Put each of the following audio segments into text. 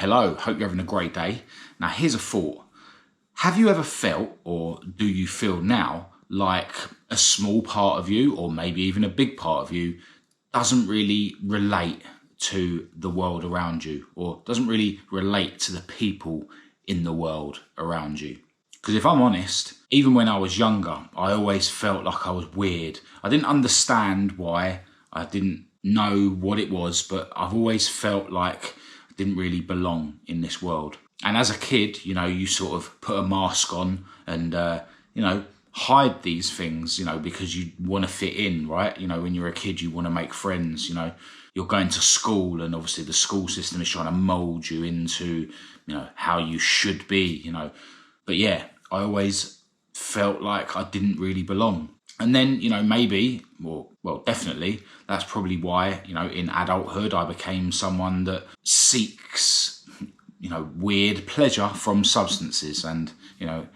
Hello, hope you're having a great day. Now here's a thought. Have you ever felt, or do you feel now, like a small part of you, or maybe even a big part of you, doesn't really relate to the world around you, or doesn't really relate to the people in the world around you? Because if I'm honest, even when I was younger, I always felt like I was weird. I didn't understand why, I didn't know what it was, but I've always felt like I didn't really belong in this world. And as a kid, you sort of put a mask on and, hide these things, because you want to fit in, right? When you're a kid, you want to make friends, you're going to school and obviously the school system is trying to mold you into, how you should be, But yeah, I always felt like I didn't really belong. And then, maybe, well, definitely, that's probably why, in adulthood, I became someone that seeks, weird pleasure from substances and,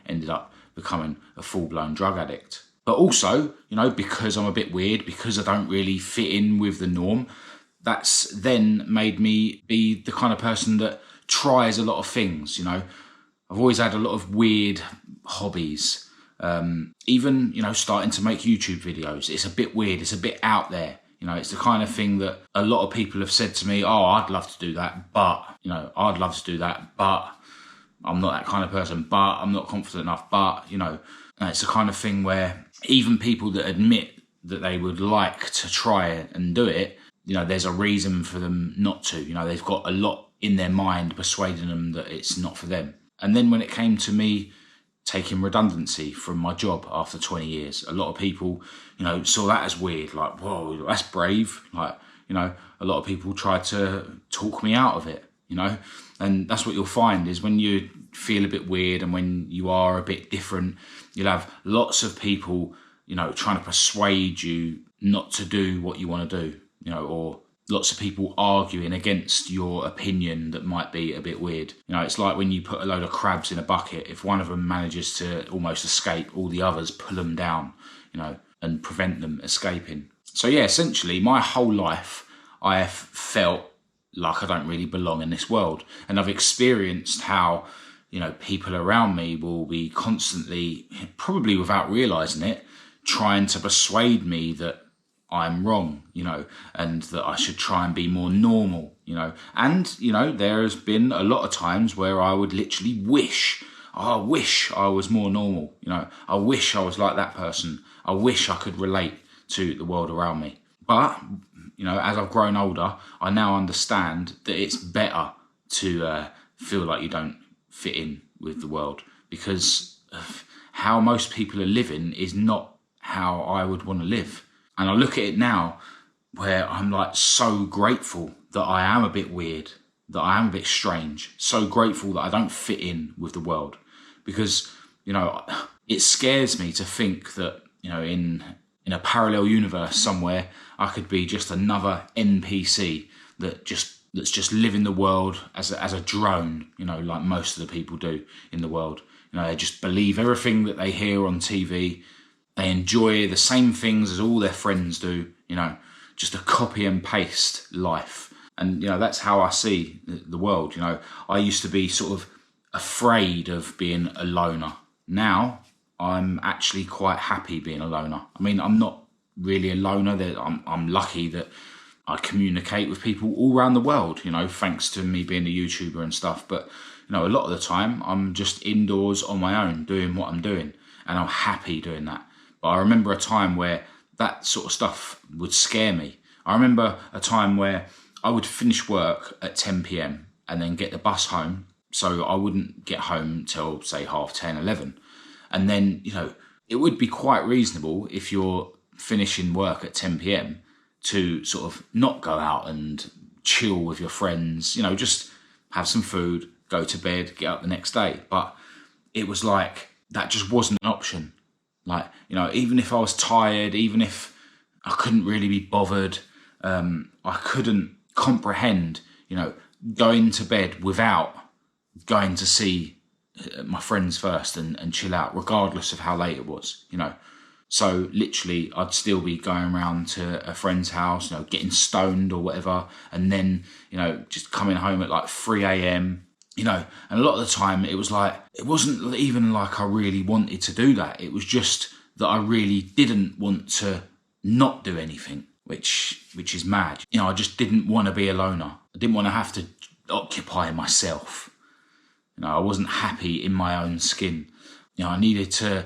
ended up becoming a full-blown drug addict. But also, because I'm a bit weird, because I don't really fit in with the norm, that's then made me be the kind of person that tries a lot of things, I've always had a lot of weird hobbies. Even, starting to make YouTube videos. It's a bit weird. It's a bit out there. It's the kind of thing that a lot of people have said to me, oh, I'd love to do that, but, I'd love to do that, but I'm not that kind of person, but I'm not confident enough, but, it's the kind of thing where even people that admit that they would like to try it and do it, there's a reason for them not to. They've got a lot in their mind persuading them that it's not for them. And then when it came to me taking redundancy from my job after 20 years, a lot of people, saw that as weird, like, whoa, that's brave. Like, a lot of people tried to talk me out of it, and that's what you'll find is when you feel a bit weird and when you are a bit different, you'll have lots of people, trying to persuade you not to do what you want to do, or lots of people arguing against your opinion that might be a bit weird. It's like when you put a load of crabs in a bucket, if one of them manages to almost escape, all the others pull them down, and prevent them escaping. So yeah, essentially my whole life I have felt like I don't really belong in this world. And I've experienced how, people around me will be constantly, probably without realising it, trying to persuade me that I'm wrong, and that I should try and be more normal, And, there has been a lot of times where I would literally wish I was more normal, I wish I was like that person. I wish I could relate to the world around me. But, as I've grown older, I now understand that it's better to feel like you don't fit in with the world, because how most people are living is not how I would want to live. And I look at it now where I'm like so grateful that I am a bit weird, that I am a bit strange, so grateful that I don't fit in with the world. Because, it scares me to think that, in a parallel universe somewhere, I could be just another NPC that's just living the world as a drone, like most of the people do in the world. They just believe everything that they hear on TV. They enjoy the same things as all their friends do, just a copy and paste life. And, that's how I see the world. I used to be sort of afraid of being a loner. Now, I'm actually quite happy being a loner. I mean, I'm not really a loner. I'm lucky that I communicate with people all around the world, thanks to me being a YouTuber and stuff. But, a lot of the time, I'm just indoors on my own doing what I'm doing. And I'm happy doing that. But I remember a time where that sort of stuff would scare me. I remember a time where I would finish work at 10 p.m. and then get the bus home. So I wouldn't get home till, say, 10:30, 11. And then, it would be quite reasonable if you're finishing work at 10 p.m. to sort of not go out and chill with your friends, just have some food, go to bed, get up the next day. But it was like that just wasn't an option. Like, even if I was tired, even if I couldn't really be bothered, I couldn't comprehend, going to bed without going to see my friends first and chill out, regardless of how late it was, So literally I'd still be going around to a friend's house, getting stoned or whatever, and then, just coming home at like 3 a.m. And a lot of the time it wasn't even like I really wanted to do that. It was just that I really didn't want to not do anything, which is mad. I just didn't want to be a loner. I didn't want to have to occupy myself. I wasn't happy in my own skin. I needed to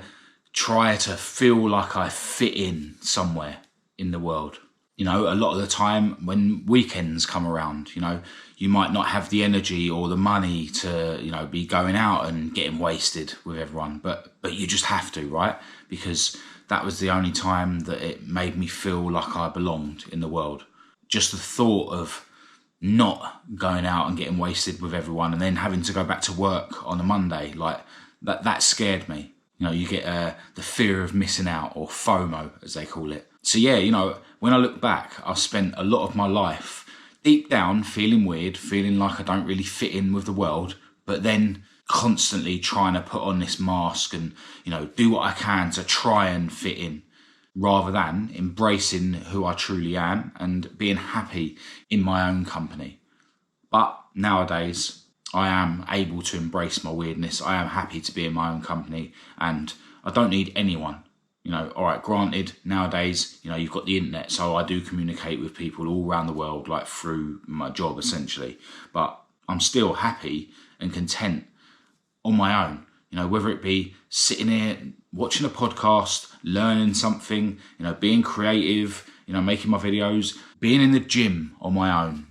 try to feel like I fit in somewhere in the world. A lot of the time when weekends come around, you might not have the energy or the money to, be going out and getting wasted with everyone, but you just have to, right? Because that was the only time that it made me feel like I belonged in the world. Just the thought of not going out and getting wasted with everyone and then having to go back to work on a Monday, like that scared me. You get the fear of missing out, or FOMO as they call it. So yeah, when I look back, I've spent a lot of my life deep down feeling weird, feeling like I don't really fit in with the world, but then constantly trying to put on this mask and, do what I can to try and fit in, rather than embracing who I truly am and being happy in my own company. But nowadays, I am able to embrace my weirdness. I am happy to be in my own company, and I don't need anyone. All right, granted, nowadays, you've got the internet, so I do communicate with people all around the world, like through my job, essentially. But I'm still happy and content on my own. Whether it be sitting here, watching a podcast, learning something, being creative, making my videos, being in the gym on my own,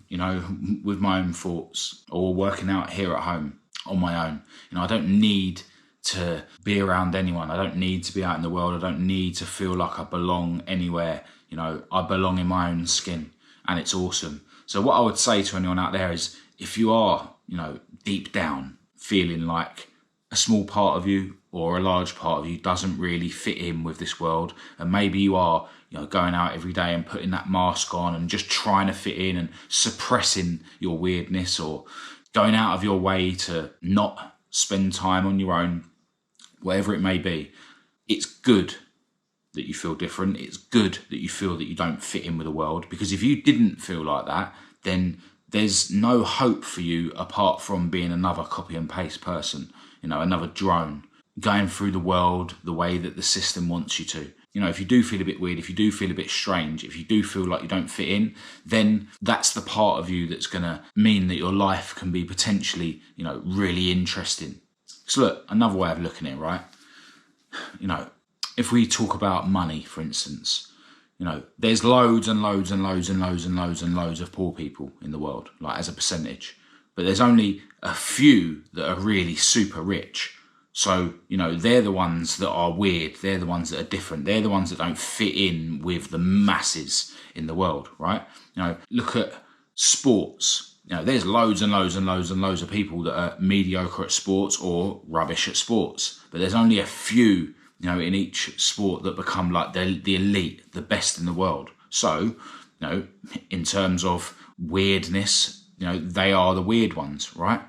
with my own thoughts, or working out here at home on my own. I don't need to be around anyone. I don't need to be out in the world. I don't need to feel like I belong anywhere. I belong in my own skin, and it's awesome. So what I would say to anyone out there is, if you are, deep down feeling like a small part of you or a large part of you doesn't really fit in with this world, and maybe you are, going out every day and putting that mask on and just trying to fit in and suppressing your weirdness, or going out of your way to not spend time on your own, whatever it may be, it's good that you feel different. It's good that you feel that you don't fit in with the world, because if you didn't feel like that, then there's no hope for you apart from being another copy and paste person, another drone going through the world the way that the system wants you to. If you do feel a bit weird, if you do feel a bit strange, if you do feel like you don't fit in, then that's the part of you that's going to mean that your life can be potentially, really interesting. So look, another way of looking at it, right? If we talk about money, for instance, there's loads and loads and loads and loads and loads and loads of poor people in the world, like as a percentage. But there's only a few that are really super rich. So, they're the ones that are weird. They're the ones that are different. They're the ones that don't fit in with the masses in the world, right? Look at sports. There's loads and loads and loads and loads of people that are mediocre at sports or rubbish at sports. But there's only a few, in each sport that become like the elite, the best in the world. So, in terms of weirdness, they are the weird ones, right?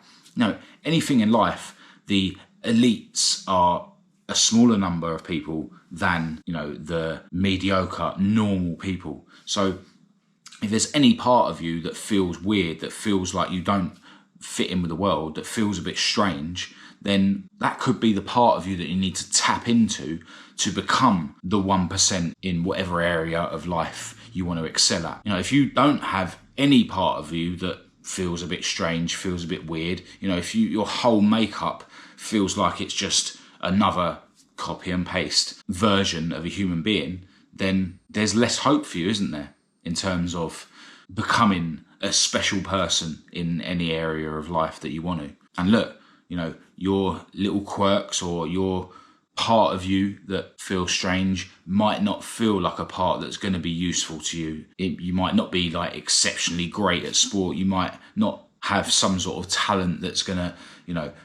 Anything in life, the elites are a smaller number of people than, the mediocre, normal people. So if there's any part of you that feels weird, that feels like you don't fit in with the world, that feels a bit strange, then that could be the part of you that you need to tap into to become the 1% in whatever area of life you want to excel at. If you don't have any part of you that feels a bit strange, feels a bit weird, if your whole makeup feels like it's just another copy and paste version of a human being, then there's less hope for you, isn't there, in terms of becoming a special person in any area of life that you want to. And look, your little quirks or your part of you that feels strange might not feel like a part that's going to be useful to you. You might not be like exceptionally great at sport. You might not have some sort of talent that's going to,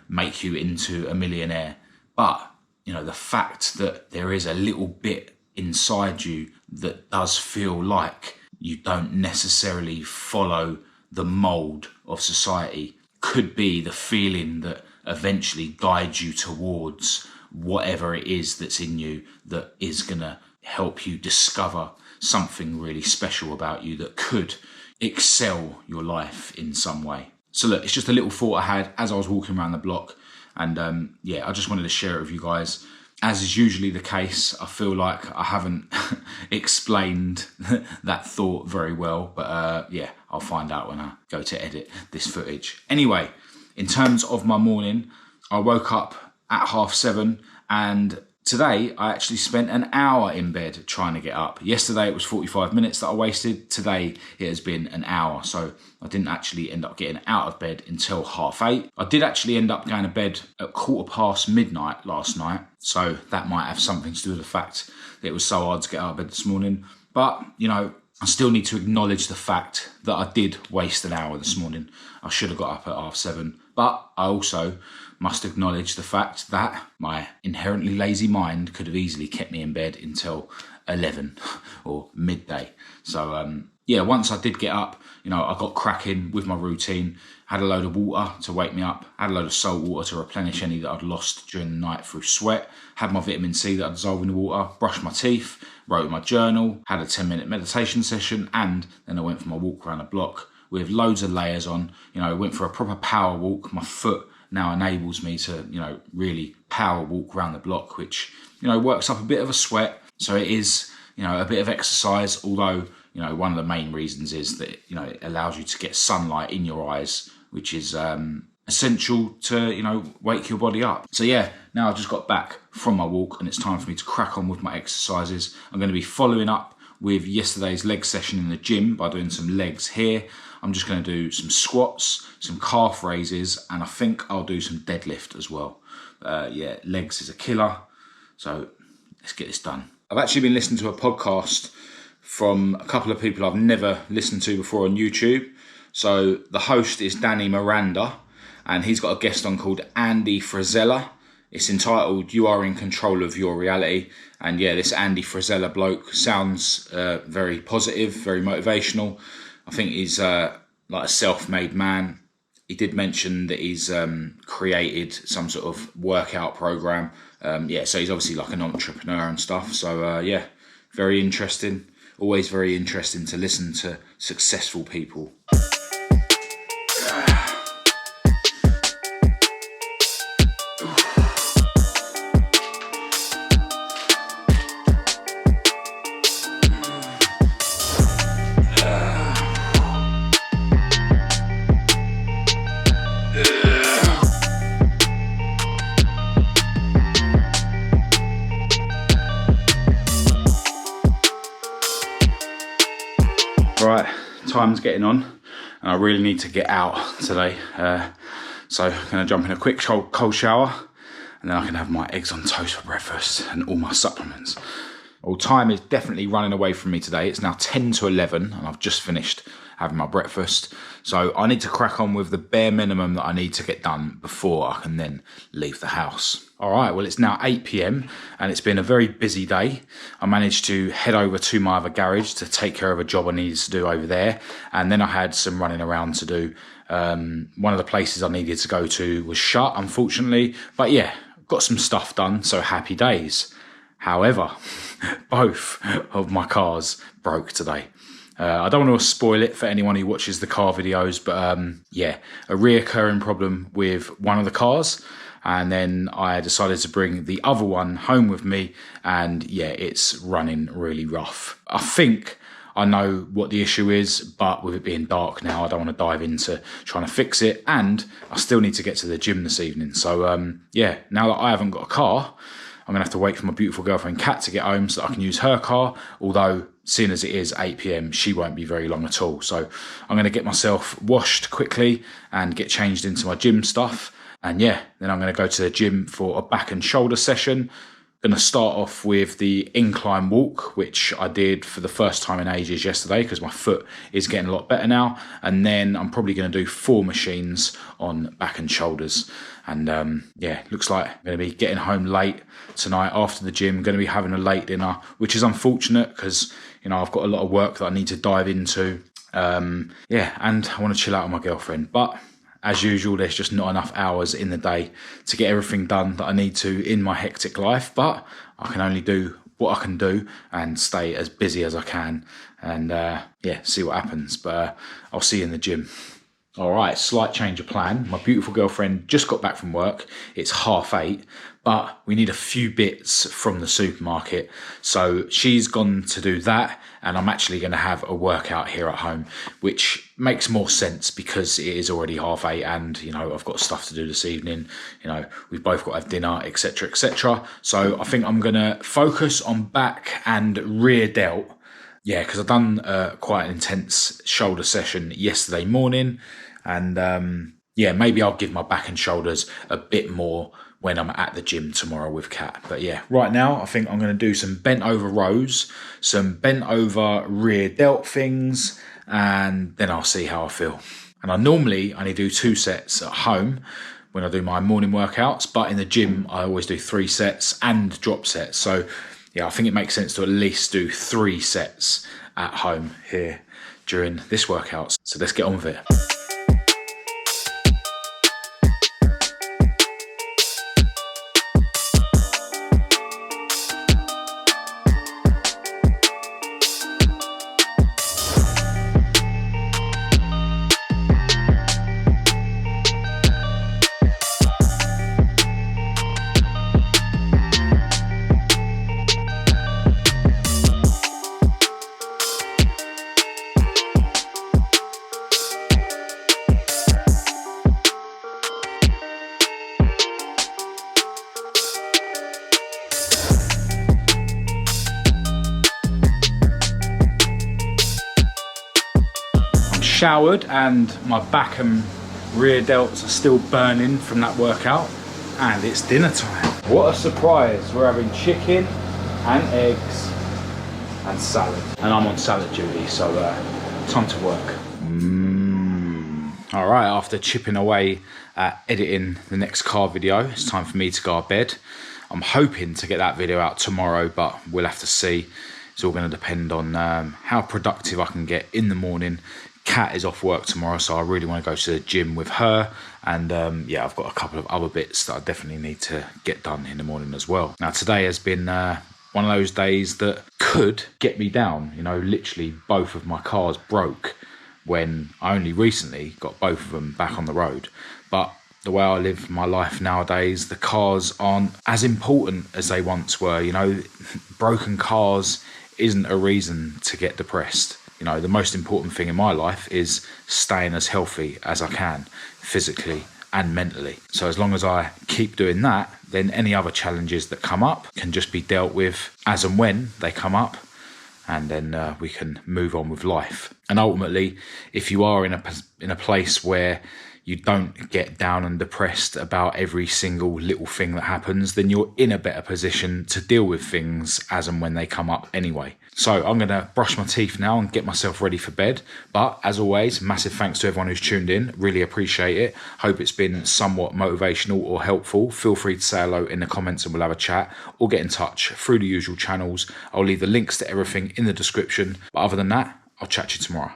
make you into a millionaire. But, the fact that there is a little bit inside you that does feel like you don't necessarily follow the mold of society could be the feeling that eventually guides you towards whatever it is that's in you that is going to help you discover something really special about you that could excel your life in some way. So look, it's just a little thought I had as I was walking around the block. And I just wanted to share it with you guys. As is usually the case, I feel like I haven't explained that thought very well. But I'll find out when I go to edit this footage. Anyway, in terms of my morning, I woke up at 7:30, and today I actually spent an hour in bed trying to get up. Yesterday it was 45 minutes that I wasted. Today it has been an hour. So I didn't actually end up getting out of bed until 8:30. I did actually end up going to bed at midnight midnight last night. So that might have something to do with the fact that it was so hard to get out of bed this morning. But, I still need to acknowledge the fact that I did waste an hour this morning. I should have got up at 7:30. But I also must acknowledge the fact that my inherently lazy mind could have easily kept me in bed until 11 or midday. So, once I did get up, I got cracking with my routine, had a load of water to wake me up, had a load of salt water to replenish any that I'd lost during the night through sweat, had my vitamin C that I dissolved in the water, brushed my teeth, wrote in my journal, had a 10-minute meditation session, and then I went for my walk around the block with loads of layers on. Went for a proper power walk. My foot now enables me to, really power walk around the block, which, works up a bit of a sweat. So it is, a bit of exercise, although, one of the main reasons is that, it allows you to get sunlight in your eyes, which is essential to, wake your body up. So now I've just got back from my walk and it's time for me to crack on with my exercises. I'm going to be following up with yesterday's leg session in the gym by doing some legs here. I'm just going to do some squats, some calf raises, and I think I'll do some deadlift as well. Legs is a killer. So let's get this done. I've actually been listening to a podcast from a couple of people I've never listened to before on YouTube. So the host is Danny Miranda, and he's got a guest on called Andy Frisella. It's entitled "You Are in Control of Your Reality." And this Andy Frisella bloke sounds very positive, very motivational. I think he's like a self-made man. He did mention that he's created some sort of workout program. So he's obviously like an entrepreneur and stuff. So very interesting. Always very interesting to listen to successful people. Right, time's getting on and I really need to get out today. So I'm going to jump in a quick cold shower and then I can have my eggs on toast for breakfast and all my supplements. Well, time is definitely running away from me today. It's now 10 to 11 and I've just finished having my breakfast. So I need to crack on with the bare minimum that I need to get done before I can then leave the house. All right, well, it's now 8 p.m. and it's been a very busy day. I managed to head over to my other garage to take care of a job I needed to do over there. And then I had some running around to do. One of the places I needed to go to was shut, unfortunately. But got some stuff done, so happy days. However, both of my cars broke today. I don't want to spoil it for anyone who watches the car videos, but a reoccurring problem with one of the cars. And then I decided to bring the other one home with me, and it's running really rough. I think I know what the issue is, but with it being dark now, I don't want to dive into trying to fix it, and I still need to get to the gym this evening. So now that I haven't got a car, I'm going to have to wait for my beautiful girlfriend Kat to get home so that I can use her car, although seeing as it is 8 p.m, she won't be very long at all. So I'm going to get myself washed quickly and get changed into my gym stuff. And then I'm going to go to the gym for a back and shoulder session. Going to start off with the incline walk, which I did for the first time in ages yesterday because my foot is getting a lot better now. And then I'm probably going to do 4 machines on back and shoulders. And looks like I'm going to be getting home late tonight after the gym. I'm going to be having a late dinner, which is unfortunate because, I've got a lot of work that I need to dive into. And I want to chill out with my girlfriend. But as usual, there's just not enough hours in the day to get everything done that I need to in my hectic life. But I can only do what I can do and stay as busy as I can, and yeah, see what happens. But I'll see you in the gym. All right, slight change of plan. My beautiful girlfriend just got back from work. It's 8:30, but we need a few bits from the supermarket. So she's gone to do that, and I'm actually going to have a workout here at home, which makes more sense because it is already 8:30, and you know, I've got stuff to do this evening. You know, we've both got to have dinner, etc., etc. So I think I'm going to focus on back and rear delt. Yeah, because I've done quite an intense shoulder session yesterday morning, and yeah, maybe I'll give my back and shoulders a bit more when I'm at the gym tomorrow with Kat. But yeah, right now I think I'm going to do some bent over rows, some bent over rear delt things, and then I'll see how I feel. And I normally only do 2 sets at home when I do my morning workouts, but in the gym I always do 3 sets and drop sets. So yeah, I think it makes sense to at least do 3 sets at home here during this workout. So let's get on with it. Showered and my back and rear delts are still burning from that workout, and it's dinner time. What a surprise, we're having chicken and eggs and salad, and I'm on salad duty, so time to work. All right, after chipping away at editing the next car video, it's time for me to go to bed. I'm hoping to get that video out tomorrow, but we'll have to see. It's all going to depend on how productive I can get in the morning. Kat is off work tomorrow, so I really want to go to the gym with her, and yeah, I've got a couple of other bits that I definitely need to get done in the morning as well. Now today has been one of those days that could get me down. You know, literally both of my cars broke when I only recently got both of them back on the road. But the way I live my life nowadays, the cars aren't as important as they once were. You know, broken cars isn't a reason to get depressed. You know, the most important thing in my life is staying as healthy as I can, physically and mentally. So as long as I keep doing that, then any other challenges that come up can just be dealt with as and when they come up, and then we can move on with life. And ultimately, if you are in a place where you don't get down and depressed about every single little thing that happens, then you're in a better position to deal with things as and when they come up anyway. So I'm going to brush my teeth now and get myself ready for bed. But as always, massive thanks to everyone who's tuned in. Really appreciate it. Hope it's been somewhat motivational or helpful. Feel free to say hello in the comments and we'll have a chat, or get in touch through the usual channels. I'll leave the links to everything in the description. But other than that, I'll chat to you tomorrow.